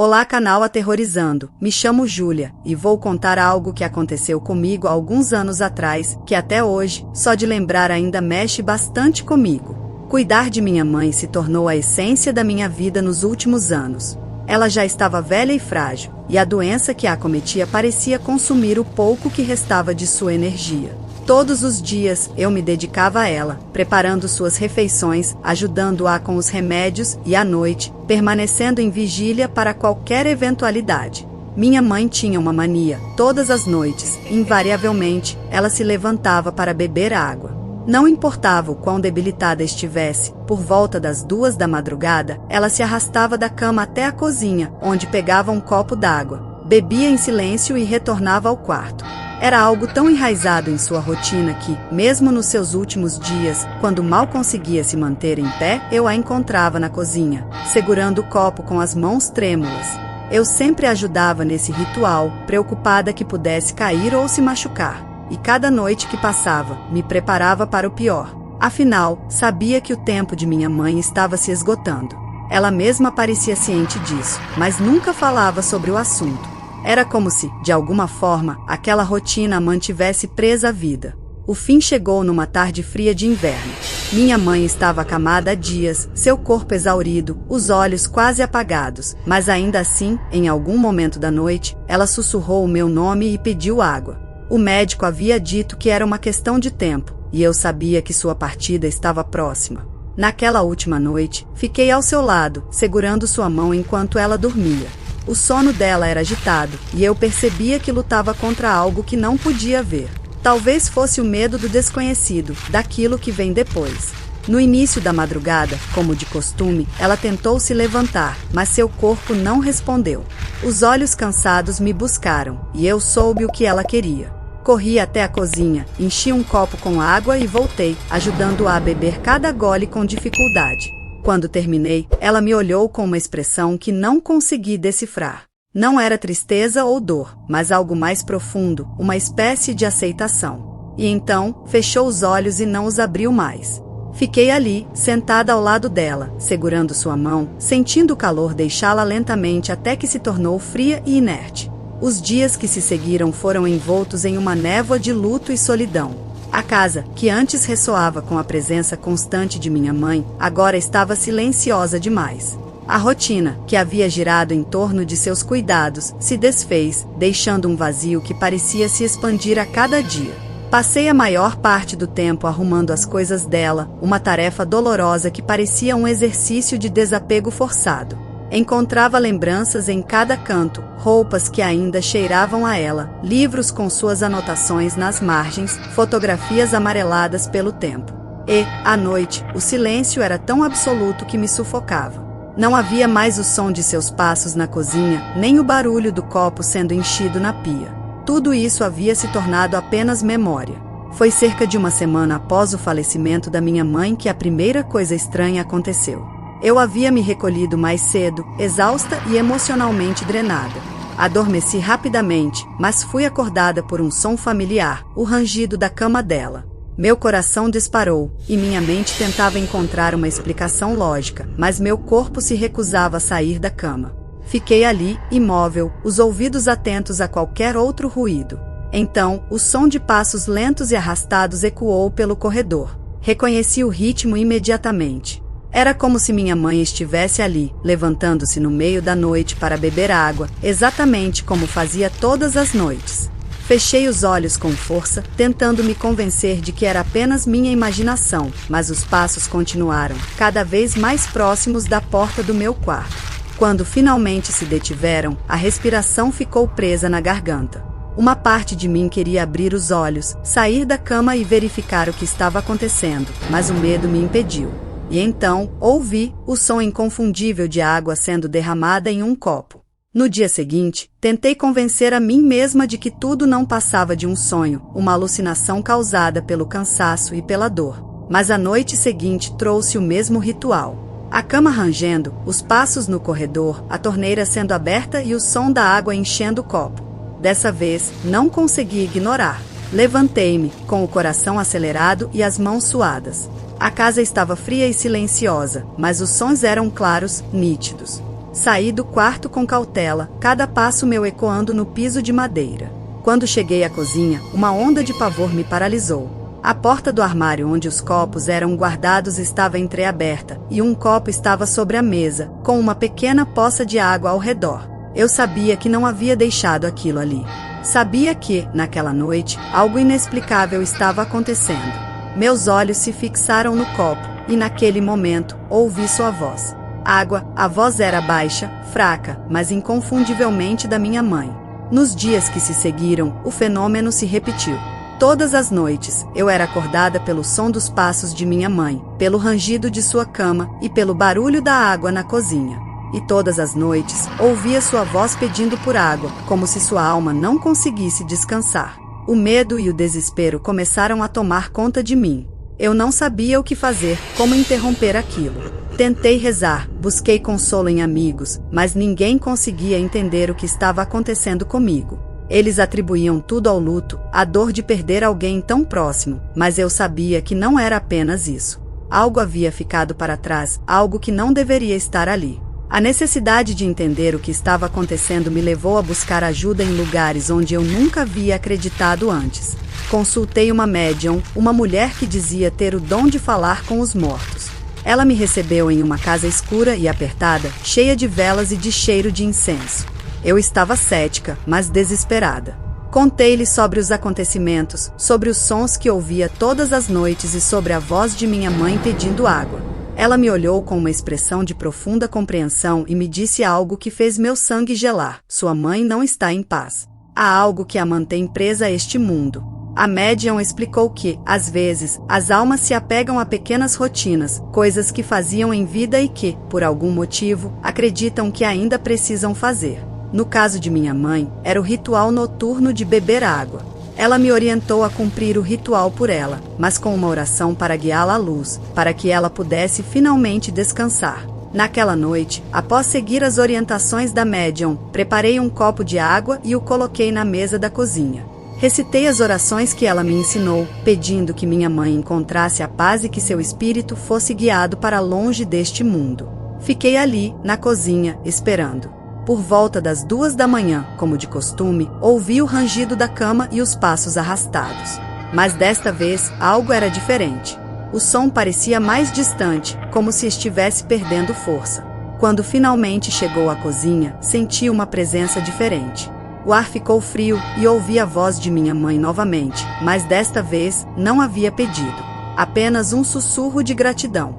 Olá, canal Aterrorizando, me chamo Júlia e vou contar algo que aconteceu comigo há alguns anos atrás, que até hoje, só de lembrar ainda mexe bastante comigo. Cuidar de minha mãe se tornou a essência da minha vida nos últimos anos. Ela já estava velha e frágil, e a doença que a acometia parecia consumir o pouco que restava de sua energia. Todos os dias eu me dedicava a ela, preparando suas refeições, ajudando-a com os remédios e, à noite, permanecendo em vigília para qualquer eventualidade. Minha mãe tinha uma mania. Todas as noites, invariavelmente, ela se levantava para beber água. Não importava o quão debilitada estivesse, por volta das 2 da madrugada, ela se arrastava da cama até a cozinha, onde pegava um copo d'água, bebia em silêncio e retornava ao quarto. Era algo tão enraizado em sua rotina que, mesmo nos seus últimos dias, quando mal conseguia se manter em pé, eu a encontrava na cozinha, segurando o copo com as mãos trêmulas. Eu sempre a ajudava nesse ritual, preocupada que pudesse cair ou se machucar. E cada noite que passava, me preparava para o pior. Afinal, sabia que o tempo de minha mãe estava se esgotando. Ela mesma parecia ciente disso, mas nunca falava sobre o assunto. Era como se, de alguma forma, aquela rotina a mantivesse presa à vida. O fim chegou numa tarde fria de inverno. Minha mãe estava acamada há dias, seu corpo exaurido, os olhos quase apagados, mas ainda assim, em algum momento da noite, ela sussurrou o meu nome e pediu água. O médico havia dito que era uma questão de tempo, e eu sabia que sua partida estava próxima. Naquela última noite, fiquei ao seu lado, segurando sua mão enquanto ela dormia. O sono dela era agitado, e eu percebia que lutava contra algo que não podia ver. Talvez fosse o medo do desconhecido, daquilo que vem depois. No início da madrugada, como de costume, ela tentou se levantar, mas seu corpo não respondeu. Os olhos cansados me buscaram, e eu soube o que ela queria. Corri até a cozinha, enchi um copo com água e voltei, ajudando-a a beber cada gole com dificuldade. Quando terminei, ela me olhou com uma expressão que não consegui decifrar. Não era tristeza ou dor, mas algo mais profundo, uma espécie de aceitação. E então, fechou os olhos e não os abriu mais. Fiquei ali, sentada ao lado dela, segurando sua mão, sentindo o calor deixá-la lentamente até que se tornou fria e inerte. Os dias que se seguiram foram envoltos em uma névoa de luto e solidão. A casa, que antes ressoava com a presença constante de minha mãe, agora estava silenciosa demais. A rotina, que havia girado em torno de seus cuidados, se desfez, deixando um vazio que parecia se expandir a cada dia. Passei a maior parte do tempo arrumando as coisas dela, uma tarefa dolorosa que parecia um exercício de desapego forçado. Encontrava lembranças em cada canto, roupas que ainda cheiravam a ela, livros com suas anotações nas margens, fotografias amareladas pelo tempo. E, à noite, o silêncio era tão absoluto que me sufocava. Não havia mais o som de seus passos na cozinha, nem o barulho do copo sendo enchido na pia. Tudo isso havia se tornado apenas memória. Foi cerca de uma semana após o falecimento da minha mãe que a primeira coisa estranha aconteceu. Eu havia me recolhido mais cedo, exausta e emocionalmente drenada. Adormeci rapidamente, mas fui acordada por um som familiar, o rangido da cama dela. Meu coração disparou, e minha mente tentava encontrar uma explicação lógica, mas meu corpo se recusava a sair da cama. Fiquei ali, imóvel, os ouvidos atentos a qualquer outro ruído. Então, o som de passos lentos e arrastados ecoou pelo corredor. Reconheci o ritmo imediatamente. Era como se minha mãe estivesse ali, levantando-se no meio da noite para beber água, exatamente como fazia todas as noites. Fechei os olhos com força, tentando me convencer de que era apenas minha imaginação, mas os passos continuaram, cada vez mais próximos da porta do meu quarto. Quando finalmente se detiveram, a respiração ficou presa na garganta. Uma parte de mim queria abrir os olhos, sair da cama e verificar o que estava acontecendo, mas o medo me impediu. E então, ouvi o som inconfundível de água sendo derramada em um copo. No dia seguinte, tentei convencer a mim mesma de que tudo não passava de um sonho, uma alucinação causada pelo cansaço e pela dor. Mas a noite seguinte trouxe o mesmo ritual. A cama rangendo, os passos no corredor, a torneira sendo aberta e o som da água enchendo o copo. Dessa vez, não consegui ignorar. Levantei-me, com o coração acelerado e as mãos suadas. A casa estava fria e silenciosa, mas os sons eram claros, nítidos. Saí do quarto com cautela, cada passo meu ecoando no piso de madeira. Quando cheguei à cozinha, uma onda de pavor me paralisou. A porta do armário onde os copos eram guardados estava entreaberta, e um copo estava sobre a mesa, com uma pequena poça de água ao redor. Eu sabia que não havia deixado aquilo ali. Sabia que, naquela noite, algo inexplicável estava acontecendo. Meus olhos se fixaram no copo, e naquele momento, ouvi sua voz. Água, a voz era baixa, fraca, mas inconfundivelmente da minha mãe. Nos dias que se seguiram, o fenômeno se repetiu. Todas as noites, eu era acordada pelo som dos passos de minha mãe, pelo rangido de sua cama e pelo barulho da água na cozinha. E todas as noites, ouvia sua voz pedindo por água, como se sua alma não conseguisse descansar. O medo e o desespero começaram a tomar conta de mim. Eu não sabia o que fazer, como interromper aquilo. Tentei rezar, busquei consolo em amigos, mas ninguém conseguia entender o que estava acontecendo comigo. Eles atribuíam tudo ao luto, à dor de perder alguém tão próximo, mas eu sabia que não era apenas isso. Algo havia ficado para trás, algo que não deveria estar ali. A necessidade de entender o que estava acontecendo me levou a buscar ajuda em lugares onde eu nunca havia acreditado antes. Consultei uma médium, uma mulher que dizia ter o dom de falar com os mortos. Ela me recebeu em uma casa escura e apertada, cheia de velas e de cheiro de incenso. Eu estava cética, mas desesperada. Contei-lhe sobre os acontecimentos, sobre os sons que ouvia todas as noites e sobre a voz de minha mãe pedindo água. Ela me olhou com uma expressão de profunda compreensão e me disse algo que fez meu sangue gelar. Sua mãe não está em paz. Há algo que a mantém presa a este mundo. A médium explicou que, às vezes, as almas se apegam a pequenas rotinas, coisas que faziam em vida e que, por algum motivo, acreditam que ainda precisam fazer. No caso de minha mãe, era o ritual noturno de beber água. Ela me orientou a cumprir o ritual por ela, mas com uma oração para guiá-la à luz, para que ela pudesse finalmente descansar. Naquela noite, após seguir as orientações da médium, preparei um copo de água e o coloquei na mesa da cozinha. Recitei as orações que ela me ensinou, pedindo que minha mãe encontrasse a paz e que seu espírito fosse guiado para longe deste mundo. Fiquei ali, na cozinha, esperando. Por volta das 2 da manhã, como de costume, ouvi o rangido da cama e os passos arrastados. Mas desta vez, algo era diferente. O som parecia mais distante, como se estivesse perdendo força. Quando finalmente chegou à cozinha, senti uma presença diferente. O ar ficou frio e ouvi a voz de minha mãe novamente, mas desta vez não havia pedido. Apenas um sussurro de gratidão.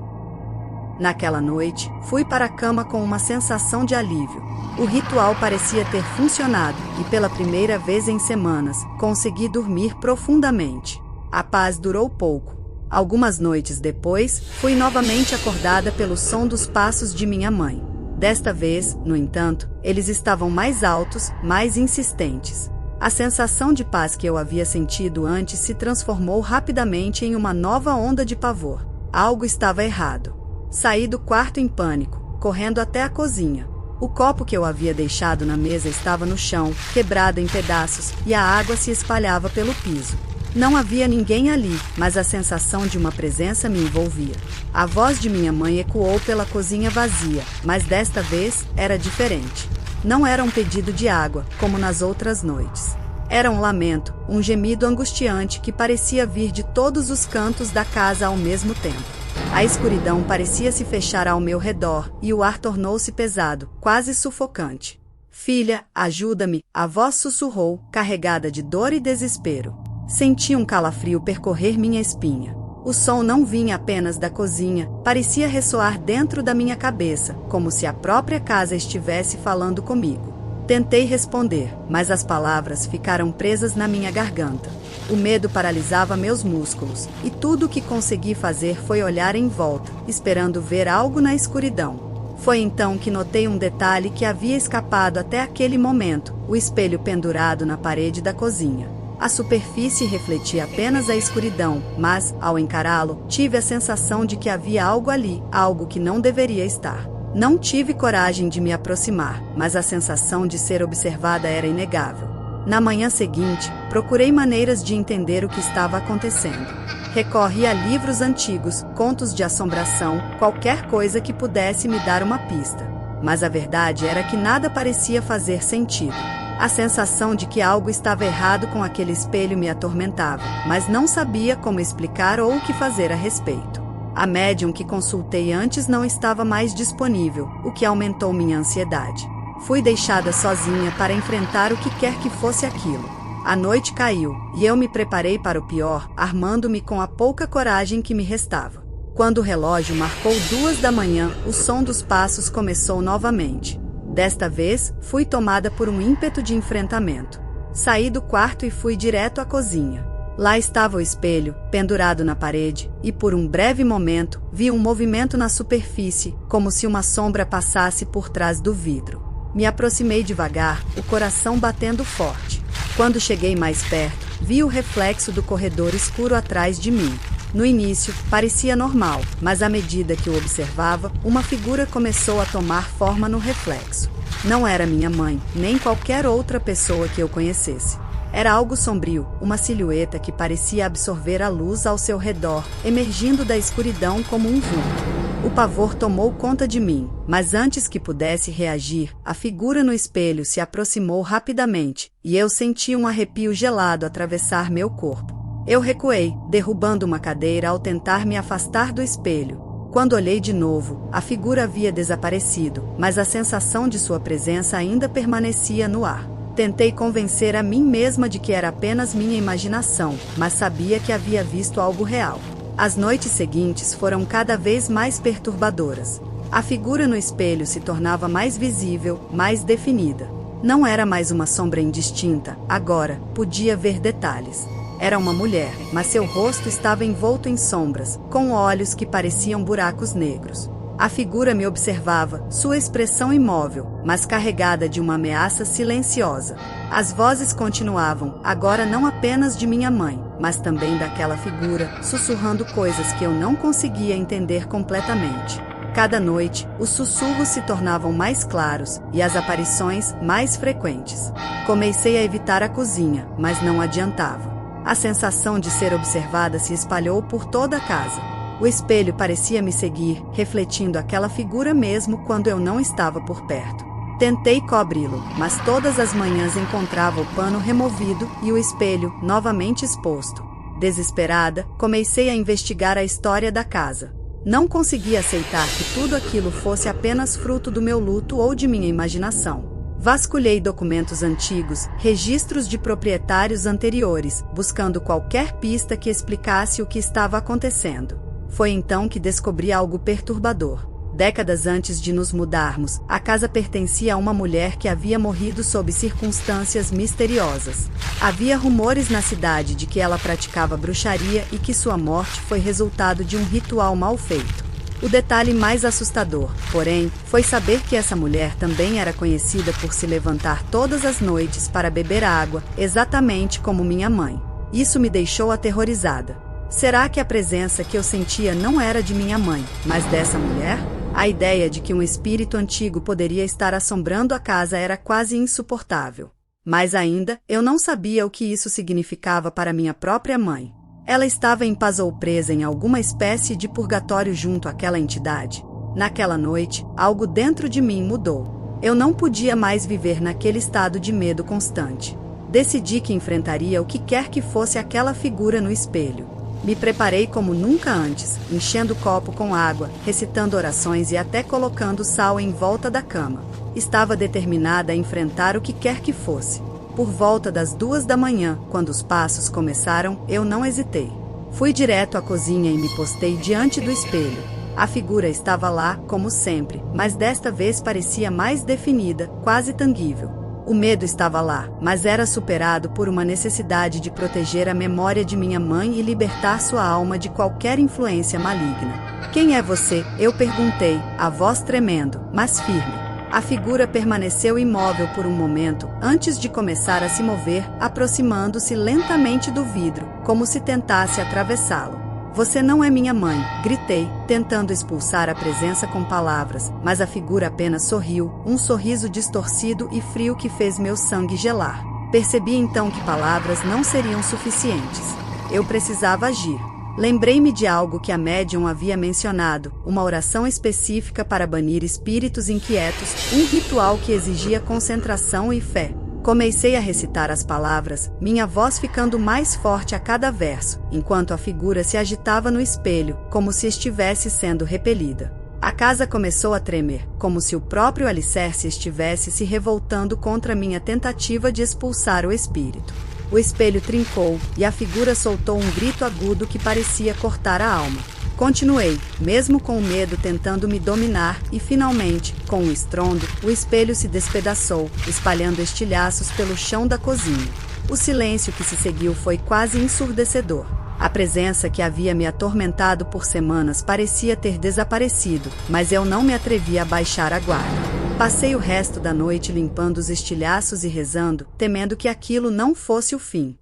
Naquela noite, fui para a cama com uma sensação de alívio. O ritual parecia ter funcionado e, pela primeira vez em semanas, consegui dormir profundamente. A paz durou pouco. Algumas noites depois, fui novamente acordada pelo som dos passos de minha mãe. Desta vez, no entanto, eles estavam mais altos, mais insistentes. A sensação de paz que eu havia sentido antes se transformou rapidamente em uma nova onda de pavor. Algo estava errado. Saí do quarto em pânico, correndo até a cozinha. O copo que eu havia deixado na mesa estava no chão, quebrado em pedaços, e a água se espalhava pelo piso. Não havia ninguém ali, mas a sensação de uma presença me envolvia. A voz de minha mãe ecoou pela cozinha vazia, mas desta vez era diferente. Não era um pedido de água, como nas outras noites. Era um lamento, um gemido angustiante que parecia vir de todos os cantos da casa ao mesmo tempo. A escuridão parecia se fechar ao meu redor, e o ar tornou-se pesado, quase sufocante. "Filha, ajuda-me", a voz sussurrou, carregada de dor e desespero. Senti um calafrio percorrer minha espinha. O som não vinha apenas da cozinha, parecia ressoar dentro da minha cabeça, como se a própria casa estivesse falando comigo. Tentei responder, mas as palavras ficaram presas na minha garganta. O medo paralisava meus músculos, e tudo o que consegui fazer foi olhar em volta, esperando ver algo na escuridão. Foi então que notei um detalhe que havia escapado até aquele momento: o espelho pendurado na parede da cozinha. A superfície refletia apenas a escuridão, mas, ao encará-lo, tive a sensação de que havia algo ali, algo que não deveria estar. Não tive coragem de me aproximar, mas a sensação de ser observada era inegável. Na manhã seguinte, procurei maneiras de entender o que estava acontecendo. Recorri a livros antigos, contos de assombração, qualquer coisa que pudesse me dar uma pista. mas a verdade era que nada parecia fazer sentido. A sensação de que algo estava errado com aquele espelho me atormentava, mas não sabia como explicar ou o que fazer a respeito. A médium que consultei antes não estava mais disponível, o que aumentou minha ansiedade. Fui deixada sozinha para enfrentar o que quer que fosse aquilo. A noite caiu, e eu me preparei para o pior, armando-me com a pouca coragem que me restava. Quando o relógio marcou 2 da manhã, o som dos passos começou novamente. Desta vez, fui tomada por um ímpeto de enfrentamento. Saí do quarto e fui direto à cozinha. Lá estava o espelho, pendurado na parede, e por um breve momento, vi um movimento na superfície, como se uma sombra passasse por trás do vidro. Me aproximei devagar, o coração batendo forte. Quando cheguei mais perto, vi o reflexo do corredor escuro atrás de mim. No início, parecia normal, mas à medida que o observava, uma figura começou a tomar forma no reflexo. Não era minha mãe, nem qualquer outra pessoa que eu conhecesse. Era algo sombrio, uma silhueta que parecia absorver a luz ao seu redor, emergindo da escuridão como um vulto. O pavor tomou conta de mim, mas antes que pudesse reagir, a figura no espelho se aproximou rapidamente, e eu senti um arrepio gelado atravessar meu corpo. Eu recuei, derrubando uma cadeira ao tentar me afastar do espelho. Quando olhei de novo, a figura havia desaparecido, mas a sensação de sua presença ainda permanecia no ar. Tentei convencer a mim mesma de que era apenas minha imaginação, mas sabia que havia visto algo real. As noites seguintes foram cada vez mais perturbadoras. A figura no espelho se tornava mais visível, mais definida. Não era mais uma sombra indistinta, agora, podia ver detalhes. Era uma mulher, mas seu rosto estava envolto em sombras, com olhos que pareciam buracos negros. A figura me observava, sua expressão imóvel, mas carregada de uma ameaça silenciosa. As vozes continuavam, agora não apenas de minha mãe, mas também daquela figura, sussurrando coisas que eu não conseguia entender completamente. Cada noite, os sussurros se tornavam mais claros, e as aparições mais frequentes. Comecei a evitar a cozinha, mas não adiantava. A sensação de ser observada se espalhou por toda a casa. O espelho parecia me seguir, refletindo aquela figura mesmo quando eu não estava por perto. Tentei cobri-lo, mas todas as manhãs encontrava o pano removido e o espelho novamente exposto. Desesperada, comecei a investigar a história da casa. Não conseguia aceitar que tudo aquilo fosse apenas fruto do meu luto ou de minha imaginação. Vasculhei documentos antigos, registros de proprietários anteriores, buscando qualquer pista que explicasse o que estava acontecendo. Foi então que descobri algo perturbador. Décadas antes de nos mudarmos, a casa pertencia a uma mulher que havia morrido sob circunstâncias misteriosas. Havia rumores na cidade de que ela praticava bruxaria e que sua morte foi resultado de um ritual mal feito. O detalhe mais assustador, porém, foi saber que essa mulher também era conhecida por se levantar todas as noites para beber água, exatamente como minha mãe. Isso me deixou aterrorizada. Será que a presença que eu sentia não era de minha mãe, mas dessa mulher? A ideia de que um espírito antigo poderia estar assombrando a casa era quase insuportável. Mais ainda, eu não sabia o que isso significava para minha própria mãe. Ela estava em paz ou presa em alguma espécie de purgatório junto àquela entidade. Naquela noite, algo dentro de mim mudou. Eu não podia mais viver naquele estado de medo constante. Decidi que enfrentaria o que quer que fosse aquela figura no espelho. Me preparei como nunca antes, enchendo o copo com água, recitando orações e até colocando sal em volta da cama. Estava determinada a enfrentar o que quer que fosse. Por volta das 2 da manhã, quando os passos começaram, eu não hesitei. Fui direto à cozinha e me postei diante do espelho. A figura estava lá, como sempre, mas desta vez parecia mais definida, quase tangível. O medo estava lá, mas era superado por uma necessidade de proteger a memória de minha mãe e libertar sua alma de qualquer influência maligna. "Quem é você?" eu perguntei, a voz tremendo, mas firme. A figura permaneceu imóvel por um momento, antes de começar a se mover, aproximando-se lentamente do vidro, como se tentasse atravessá-lo. "Você não é minha mãe", gritei, tentando expulsar a presença com palavras, mas a figura apenas sorriu, um sorriso distorcido e frio que fez meu sangue gelar. Percebi então que palavras não seriam suficientes. Eu precisava agir. Lembrei-me de algo que a médium havia mencionado, uma oração específica para banir espíritos inquietos, um ritual que exigia concentração e fé. Comecei a recitar as palavras, minha voz ficando mais forte a cada verso, enquanto a figura se agitava no espelho, como se estivesse sendo repelida. A casa começou a tremer, como se o próprio alicerce estivesse se revoltando contra minha tentativa de expulsar o espírito. O espelho trincou, e a figura soltou um grito agudo que parecia cortar a alma. Continuei, mesmo com o medo tentando me dominar, e finalmente, com um estrondo, o espelho se despedaçou, espalhando estilhaços pelo chão da cozinha. O silêncio que se seguiu foi quase ensurdecedor. A presença que havia me atormentado por semanas parecia ter desaparecido, mas eu não me atrevi a baixar a guarda. Passei o resto da noite limpando os estilhaços e rezando, temendo que aquilo não fosse o fim.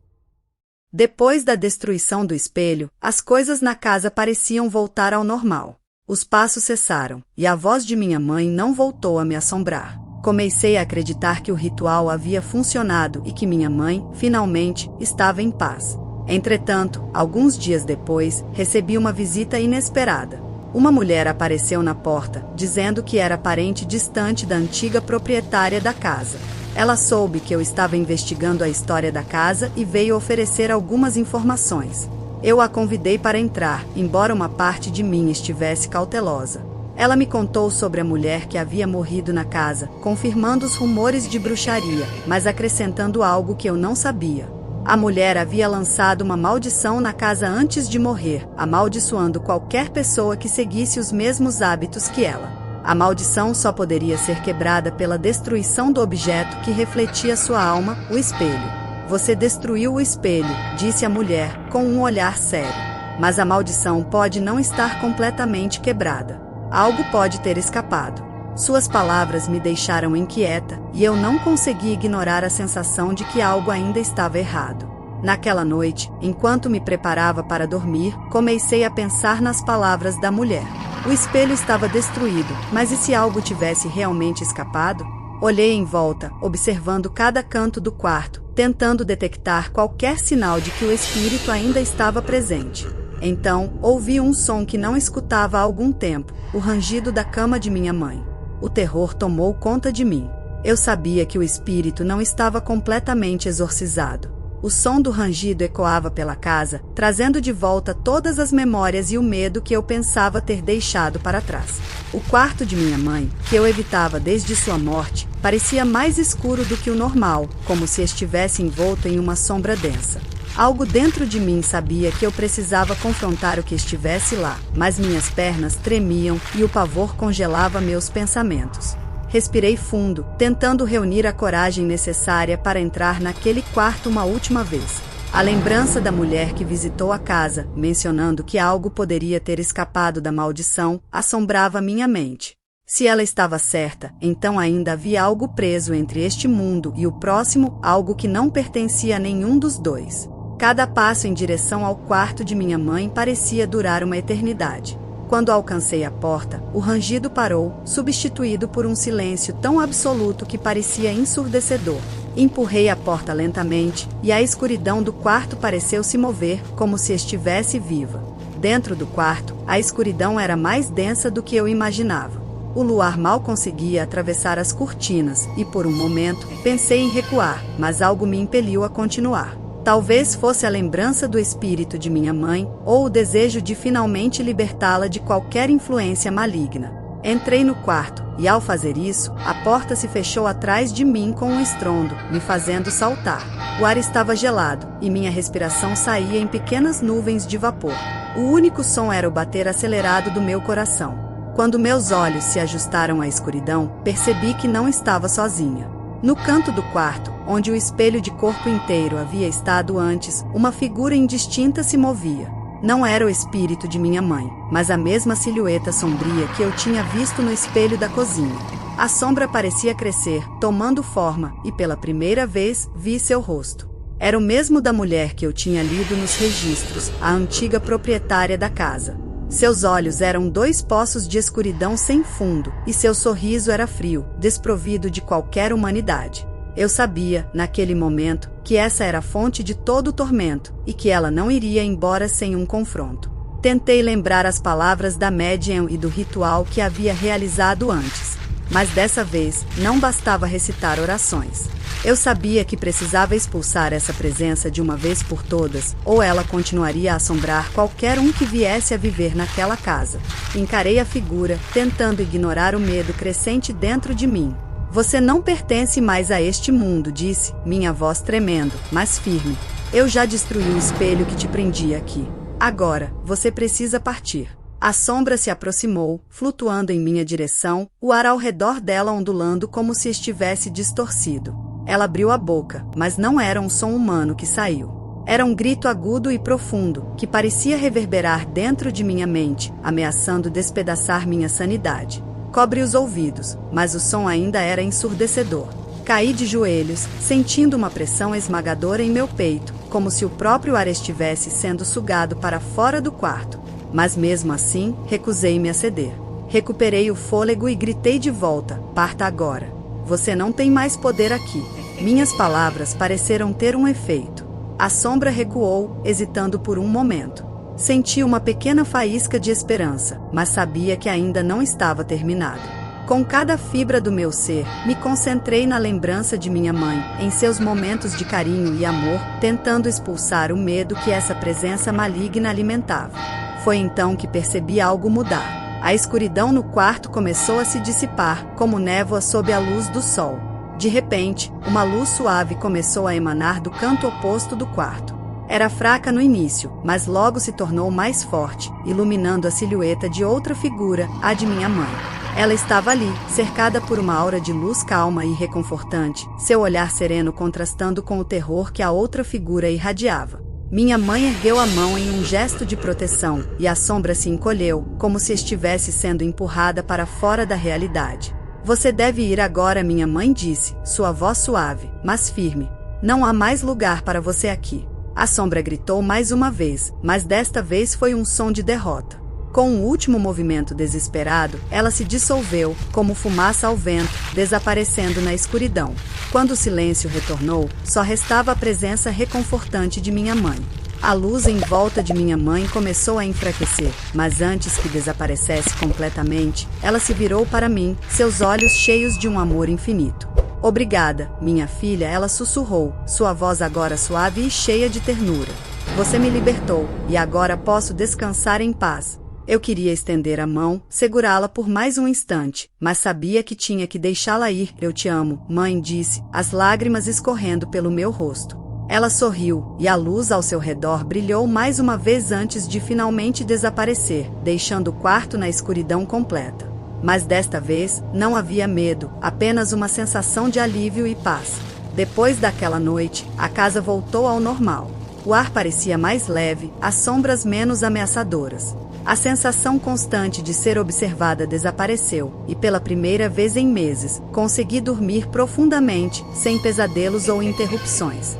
Depois da destruição do espelho, as coisas na casa pareciam voltar ao normal. Os passos cessaram, e a voz de minha mãe não voltou a me assombrar. Comecei a acreditar que o ritual havia funcionado e que minha mãe, finalmente, estava em paz. Entretanto, alguns dias depois, recebi uma visita inesperada. Uma mulher apareceu na porta, dizendo que era parente distante da antiga proprietária da casa. Ela soube que eu estava investigando a história da casa e veio oferecer algumas informações. Eu a convidei para entrar, embora uma parte de mim estivesse cautelosa. Ela me contou sobre a mulher que havia morrido na casa, confirmando os rumores de bruxaria, mas acrescentando algo que eu não sabia. A mulher havia lançado uma maldição na casa antes de morrer, amaldiçoando qualquer pessoa que seguisse os mesmos hábitos que ela. A maldição só poderia ser quebrada pela destruição do objeto que refletia sua alma, o espelho. Você destruiu o espelho, disse a mulher, com um olhar sério. Mas a maldição pode não estar completamente quebrada. Algo pode ter escapado. Suas palavras me deixaram inquieta, e eu não consegui ignorar a sensação de que algo ainda estava errado. Naquela noite, enquanto me preparava para dormir, comecei a pensar nas palavras da mulher. O espelho estava destruído, mas e se algo tivesse realmente escapado? Olhei em volta, observando cada canto do quarto, tentando detectar qualquer sinal de que o espírito ainda estava presente. Então, ouvi um som que não escutava há algum tempo, o rangido da cama de minha mãe. O terror tomou conta de mim. Eu sabia que o espírito não estava completamente exorcizado. O som do rangido ecoava pela casa, trazendo de volta todas as memórias e o medo que eu pensava ter deixado para trás. O quarto de minha mãe, que eu evitava desde sua morte, parecia mais escuro do que o normal, como se estivesse envolto em uma sombra densa. Algo dentro de mim sabia que eu precisava confrontar o que estivesse lá, mas minhas pernas tremiam e o pavor congelava meus pensamentos. Respirei fundo, tentando reunir a coragem necessária para entrar naquele quarto uma última vez. A lembrança da mulher que visitou a casa, mencionando que algo poderia ter escapado da maldição, assombrava minha mente. Se ela estava certa, então ainda havia algo preso entre este mundo e o próximo, algo que não pertencia a nenhum dos dois. Cada passo em direção ao quarto de minha mãe parecia durar uma eternidade. Quando alcancei a porta, o rangido parou, substituído por um silêncio tão absoluto que parecia ensurdecedor. Empurrei a porta lentamente, e a escuridão do quarto pareceu se mover, como se estivesse viva. Dentro do quarto, a escuridão era mais densa do que eu imaginava. O luar mal conseguia atravessar as cortinas, e por um momento, pensei em recuar, mas algo me impeliu a continuar. Talvez fosse a lembrança do espírito de minha mãe, ou o desejo de finalmente libertá-la de qualquer influência maligna. Entrei no quarto, e ao fazer isso, a porta se fechou atrás de mim com um estrondo, me fazendo saltar. O ar estava gelado, e minha respiração saía em pequenas nuvens de vapor. O único som era o bater acelerado do meu coração. Quando meus olhos se ajustaram à escuridão, percebi que não estava sozinha. No canto do quarto, onde o espelho de corpo inteiro havia estado antes, uma figura indistinta se movia. Não era o espírito de minha mãe, mas a mesma silhueta sombria que eu tinha visto no espelho da cozinha. A sombra parecia crescer, tomando forma, e pela primeira vez vi seu rosto. Era o mesmo da mulher que eu tinha lido nos registros, a antiga proprietária da casa. Seus olhos eram 2 poços de escuridão sem fundo, e seu sorriso era frio, desprovido de qualquer humanidade. Eu sabia, naquele momento, que essa era a fonte de todo o tormento, e que ela não iria embora sem um confronto. Tentei lembrar as palavras da médium e do ritual que havia realizado antes. Mas dessa vez, não bastava recitar orações. Eu sabia que precisava expulsar essa presença de uma vez por todas, ou ela continuaria a assombrar qualquer um que viesse a viver naquela casa. Encarei a figura, tentando ignorar o medo crescente dentro de mim. Você não pertence mais a este mundo, disse, minha voz tremendo, mas firme. Eu já destruí o espelho que te prendia aqui. Agora, você precisa partir. A sombra se aproximou, flutuando em minha direção, o ar ao redor dela ondulando como se estivesse distorcido. Ela abriu a boca, mas não era um som humano que saiu. Era um grito agudo e profundo, que parecia reverberar dentro de minha mente, ameaçando despedaçar minha sanidade. Cobre os ouvidos, mas o som ainda era ensurdecedor. Caí de joelhos, sentindo uma pressão esmagadora em meu peito, como se o próprio ar estivesse sendo sugado para fora do quarto. Mas mesmo assim, recusei-me a ceder. Recuperei o fôlego e gritei de volta, parta agora. Você não tem mais poder aqui. Minhas palavras pareceram ter um efeito. A sombra recuou, hesitando por um momento. Senti uma pequena faísca de esperança, mas sabia que ainda não estava terminado. Com cada fibra do meu ser, me concentrei na lembrança de minha mãe, em seus momentos de carinho e amor, tentando expulsar o medo que essa presença maligna alimentava. Foi então que percebi algo mudar. A escuridão no quarto começou a se dissipar, como névoa sob a luz do sol. De repente, uma luz suave começou a emanar do canto oposto do quarto. Era fraca no início, mas logo se tornou mais forte, iluminando a silhueta de outra figura, a de minha mãe. Ela estava ali, cercada por uma aura de luz calma e reconfortante, seu olhar sereno contrastando com o terror que a outra figura irradiava. Minha mãe ergueu a mão em um gesto de proteção, e a sombra se encolheu, como se estivesse sendo empurrada para fora da realidade. Você deve ir agora, minha mãe disse, sua voz suave, mas firme. Não há mais lugar para você aqui. A sombra gritou mais uma vez, mas desta vez foi um som de derrota. Com um último movimento desesperado, ela se dissolveu, como fumaça ao vento, desaparecendo na escuridão. Quando o silêncio retornou, só restava a presença reconfortante de minha mãe. A luz em volta de minha mãe começou a enfraquecer, mas antes que desaparecesse completamente, ela se virou para mim, seus olhos cheios de um amor infinito. Obrigada, minha filha, ela sussurrou, sua voz agora suave e cheia de ternura. Você me libertou, e agora posso descansar em paz. Eu queria estender a mão, segurá-la por mais um instante, mas sabia que tinha que deixá-la ir. Eu te amo, mãe disse, as lágrimas escorrendo pelo meu rosto. Ela sorriu, e a luz ao seu redor brilhou mais uma vez antes de finalmente desaparecer, deixando o quarto na escuridão completa. Mas desta vez, não havia medo, apenas uma sensação de alívio e paz. Depois daquela noite, a casa voltou ao normal. O ar parecia mais leve, as sombras menos ameaçadoras. A sensação constante de ser observada desapareceu, e pela primeira vez em meses, consegui dormir profundamente, sem pesadelos ou interrupções.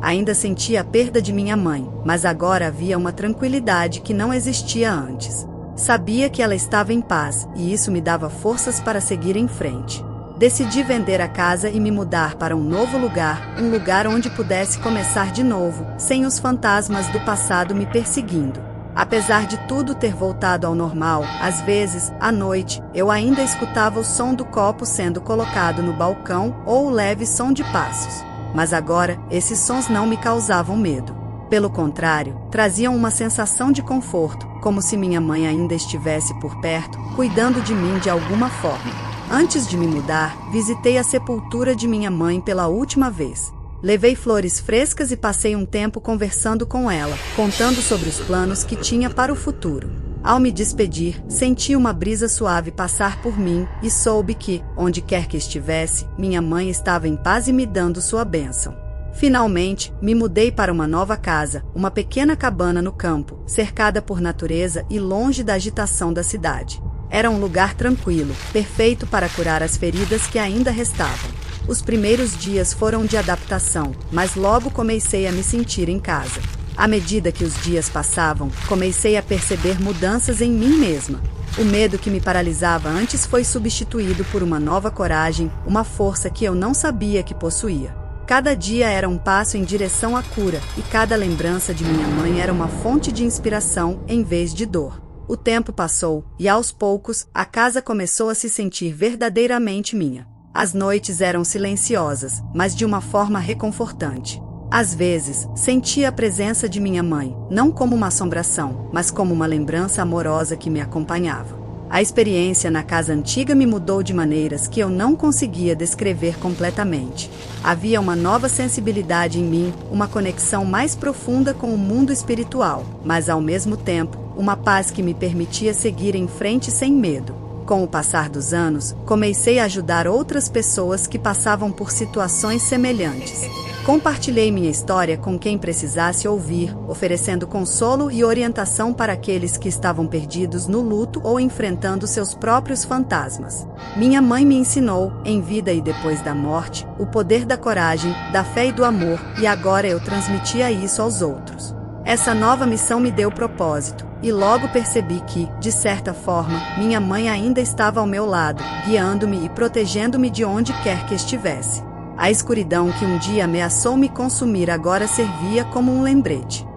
Ainda sentia a perda de minha mãe, mas agora havia uma tranquilidade que não existia antes. Sabia que ela estava em paz, e isso me dava forças para seguir em frente. Decidi vender a casa e me mudar para um novo lugar, um lugar onde pudesse começar de novo, sem os fantasmas do passado me perseguindo. Apesar de tudo ter voltado ao normal, às vezes, à noite, eu ainda escutava o som do copo sendo colocado no balcão ou o leve som de passos. Mas agora, esses sons não me causavam medo. Pelo contrário, traziam uma sensação de conforto, como se minha mãe ainda estivesse por perto, cuidando de mim de alguma forma. Antes de me mudar, visitei a sepultura de minha mãe pela última vez. Levei flores frescas e passei um tempo conversando com ela, contando sobre os planos que tinha para o futuro. Ao me despedir, senti uma brisa suave passar por mim e soube que, onde quer que estivesse, minha mãe estava em paz e me dando sua bênção. Finalmente, me mudei para uma nova casa, uma pequena cabana no campo, cercada por natureza e longe da agitação da cidade. Era um lugar tranquilo, perfeito para curar as feridas que ainda restavam. Os primeiros dias foram de adaptação, mas logo comecei a me sentir em casa. À medida que os dias passavam, comecei a perceber mudanças em mim mesma. O medo que me paralisava antes foi substituído por uma nova coragem, uma força que eu não sabia que possuía. Cada dia era um passo em direção à cura, e cada lembrança de minha mãe era uma fonte de inspiração em vez de dor. O tempo passou, e aos poucos, a casa começou a se sentir verdadeiramente minha. As noites eram silenciosas, mas de uma forma reconfortante. Às vezes, sentia a presença de minha mãe, não como uma assombração, mas como uma lembrança amorosa que me acompanhava. A experiência na casa antiga me mudou de maneiras que eu não conseguia descrever completamente. Havia uma nova sensibilidade em mim, uma conexão mais profunda com o mundo espiritual, mas ao mesmo tempo, uma paz que me permitia seguir em frente sem medo. Com o passar dos anos, comecei a ajudar outras pessoas que passavam por situações semelhantes. Compartilhei minha história com quem precisasse ouvir, oferecendo consolo e orientação para aqueles que estavam perdidos no luto ou enfrentando seus próprios fantasmas. Minha mãe me ensinou, em vida e depois da morte, o poder da coragem, da fé e do amor, e agora eu transmitia isso aos outros. Essa nova missão me deu propósito, e logo percebi que, de certa forma, minha mãe ainda estava ao meu lado, guiando-me e protegendo-me de onde quer que estivesse. A escuridão que um dia ameaçou me consumir agora servia como um lembrete.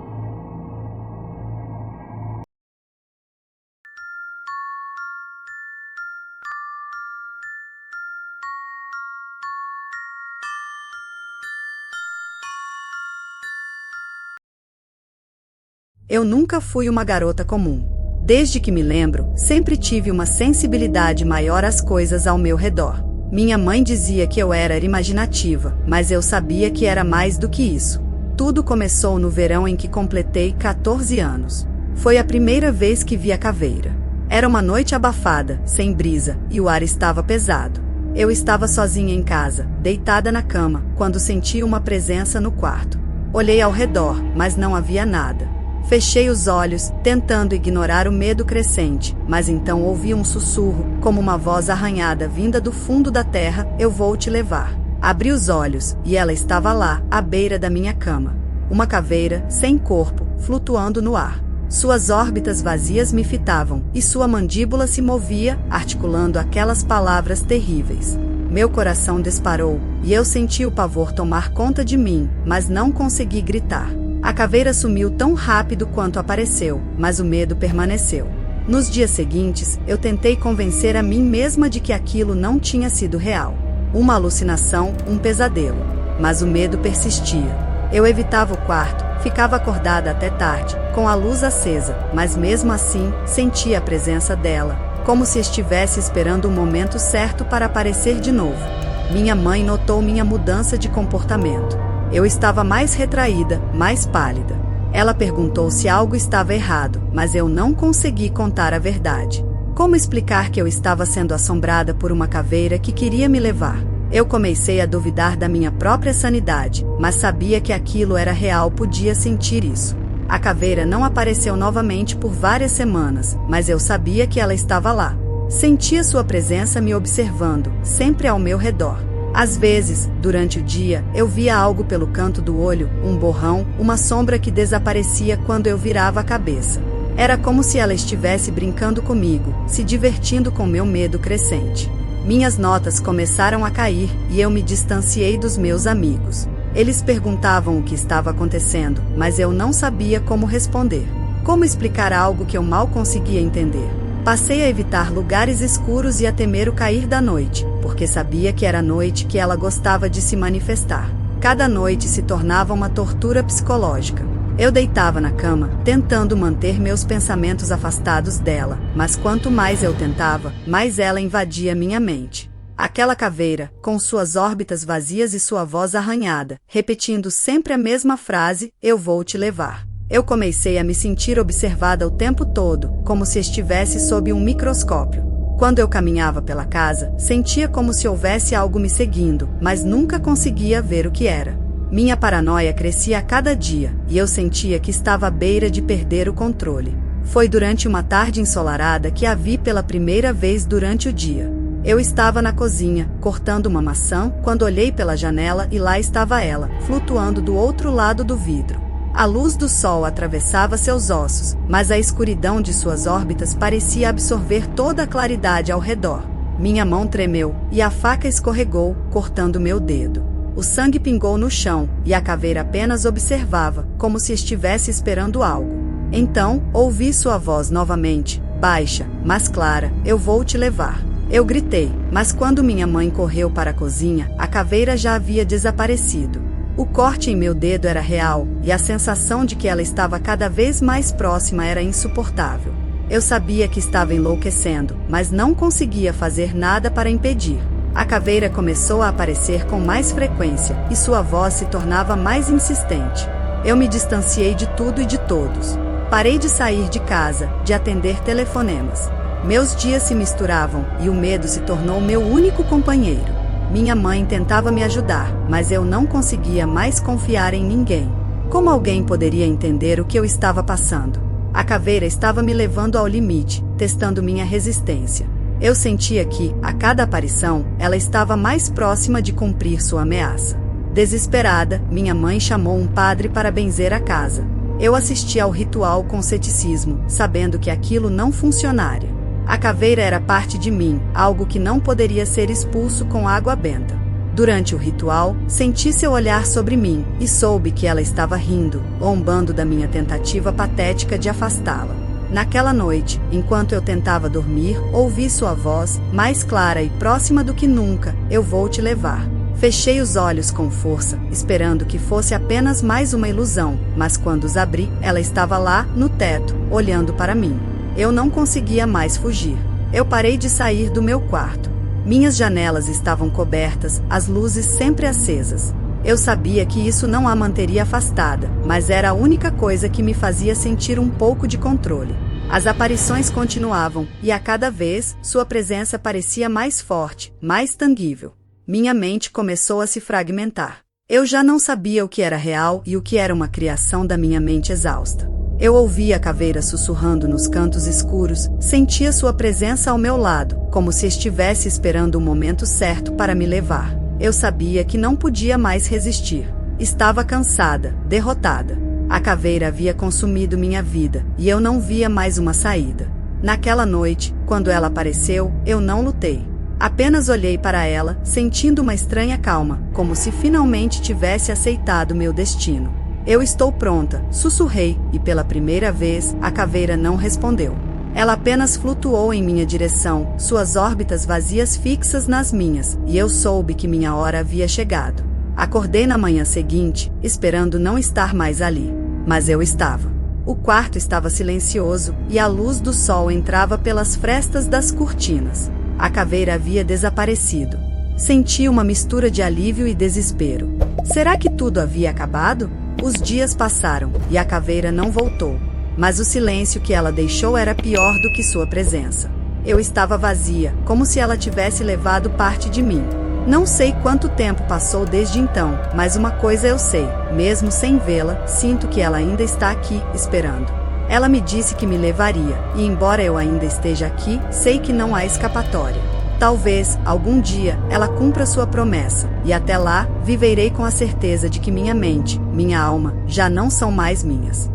Eu nunca fui uma garota comum. Desde que me lembro, sempre tive uma sensibilidade maior às coisas ao meu redor. Minha mãe dizia que eu era imaginativa, mas eu sabia que era mais do que isso. Tudo começou no verão em que completei 14 anos. Foi a primeira vez que vi a caveira. Era uma noite abafada, sem brisa, e o ar estava pesado. Eu estava sozinha em casa, deitada na cama, quando senti uma presença no quarto. Olhei ao redor, mas não havia nada. Fechei os olhos, tentando ignorar o medo crescente, mas então ouvi um sussurro, como uma voz arranhada vinda do fundo da terra: "Eu vou te levar." Abri os olhos, e ela estava lá, à beira da minha cama. Uma caveira, sem corpo, flutuando no ar. Suas órbitas vazias me fitavam, e sua mandíbula se movia, articulando aquelas palavras terríveis. Meu coração disparou, e eu senti o pavor tomar conta de mim, mas não consegui gritar. A caveira sumiu tão rápido quanto apareceu, mas o medo permaneceu. Nos dias seguintes, eu tentei convencer a mim mesma de que aquilo não tinha sido real. Uma alucinação, um pesadelo. Mas o medo persistia. Eu evitava o quarto, ficava acordada até tarde, com a luz acesa, mas mesmo assim, sentia a presença dela, como se estivesse esperando o momento certo para aparecer de novo. Minha mãe notou minha mudança de comportamento. Eu estava mais retraída, mais pálida. Ela perguntou se algo estava errado, mas eu não consegui contar a verdade. Como explicar que eu estava sendo assombrada por uma caveira que queria me levar? Eu comecei a duvidar da minha própria sanidade, mas sabia que aquilo era real, podia sentir isso. A caveira não apareceu novamente por várias semanas, mas eu sabia que ela estava lá. Sentia sua presença me observando, sempre ao meu redor. Às vezes, durante o dia, eu via algo pelo canto do olho, um borrão, uma sombra que desaparecia quando eu virava a cabeça. Era como se ela estivesse brincando comigo, se divertindo com meu medo crescente. Minhas notas começaram a cair, e eu me distanciei dos meus amigos. Eles perguntavam o que estava acontecendo, mas eu não sabia como responder. Como explicar algo que eu mal conseguia entender? Passei a evitar lugares escuros e a temer o cair da noite, porque sabia que era a noite que ela gostava de se manifestar. Cada noite se tornava uma tortura psicológica. Eu deitava na cama, tentando manter meus pensamentos afastados dela, mas quanto mais eu tentava, mais ela invadia minha mente. Aquela caveira, com suas órbitas vazias e sua voz arranhada, repetindo sempre a mesma frase: "Eu vou te levar." Eu comecei a me sentir observada o tempo todo, como se estivesse sob um microscópio. Quando eu caminhava pela casa, sentia como se houvesse algo me seguindo, mas nunca conseguia ver o que era. Minha paranoia crescia a cada dia, e eu sentia que estava à beira de perder o controle. Foi durante uma tarde ensolarada que a vi pela primeira vez durante o dia. Eu estava na cozinha, cortando uma maçã, quando olhei pela janela e lá estava ela, flutuando do outro lado do vidro. A luz do sol atravessava seus ossos, mas a escuridão de suas órbitas parecia absorver toda a claridade ao redor. Minha mão tremeu, e a faca escorregou, cortando meu dedo. O sangue pingou no chão, e a caveira apenas observava, como se estivesse esperando algo. Então, ouvi sua voz novamente, baixa, mas clara: eu vou te levar. Eu gritei, mas quando minha mãe correu para a cozinha, a caveira já havia desaparecido. O corte em meu dedo era real, e a sensação de que ela estava cada vez mais próxima era insuportável. Eu sabia que estava enlouquecendo, mas não conseguia fazer nada para impedir. A caveira começou a aparecer com mais frequência, e sua voz se tornava mais insistente. Eu me distanciei de tudo e de todos. Parei de sair de casa, de atender telefonemas. Meus dias se misturavam, e o medo se tornou meu único companheiro. Minha mãe tentava me ajudar, mas eu não conseguia mais confiar em ninguém. Como alguém poderia entender o que eu estava passando? A caveira estava me levando ao limite, testando minha resistência. Eu sentia que, a cada aparição, ela estava mais próxima de cumprir sua ameaça. Desesperada, minha mãe chamou um padre para benzer a casa. Eu assisti ao ritual com ceticismo, sabendo que aquilo não funcionaria. A caveira era parte de mim, algo que não poderia ser expulso com água benta. Durante o ritual, senti seu olhar sobre mim, e soube que ela estava rindo, zombando da minha tentativa patética de afastá-la. Naquela noite, enquanto eu tentava dormir, ouvi sua voz, mais clara e próxima do que nunca: eu vou te levar. Fechei os olhos com força, esperando que fosse apenas mais uma ilusão, mas quando os abri, ela estava lá, no teto, olhando para mim. Eu não conseguia mais fugir. Eu parei de sair do meu quarto. Minhas janelas estavam cobertas, as luzes sempre acesas. Eu sabia que isso não a manteria afastada, mas era a única coisa que me fazia sentir um pouco de controle. As aparições continuavam, e a cada vez, sua presença parecia mais forte, mais tangível. Minha mente começou a se fragmentar. Eu já não sabia o que era real e o que era uma criação da minha mente exausta. Eu ouvia a caveira sussurrando nos cantos escuros, sentia sua presença ao meu lado, como se estivesse esperando o momento certo para me levar. Eu sabia que não podia mais resistir. Estava cansada, derrotada. A caveira havia consumido minha vida, e eu não via mais uma saída. Naquela noite, quando ela apareceu, eu não lutei. Apenas olhei para ela, sentindo uma estranha calma, como se finalmente tivesse aceitado meu destino. Eu estou pronta, sussurrei, e pela primeira vez, a caveira não respondeu. Ela apenas flutuou em minha direção, suas órbitas vazias fixas nas minhas, e eu soube que minha hora havia chegado. Acordei na manhã seguinte, esperando não estar mais ali. Mas eu estava. O quarto estava silencioso, e a luz do sol entrava pelas frestas das cortinas. A caveira havia desaparecido. Senti uma mistura de alívio e desespero. Será que tudo havia acabado? Os dias passaram, e a caveira não voltou. Mas o silêncio que ela deixou era pior do que sua presença. Eu estava vazia, como se ela tivesse levado parte de mim. Não sei quanto tempo passou desde então, mas uma coisa eu sei: mesmo sem vê-la, sinto que ela ainda está aqui, esperando. Ela me disse que me levaria, e embora eu ainda esteja aqui, sei que não há escapatória. Talvez, algum dia, ela cumpra sua promessa, e até lá, viverei com a certeza de que minha mente, minha alma, já não são mais minhas.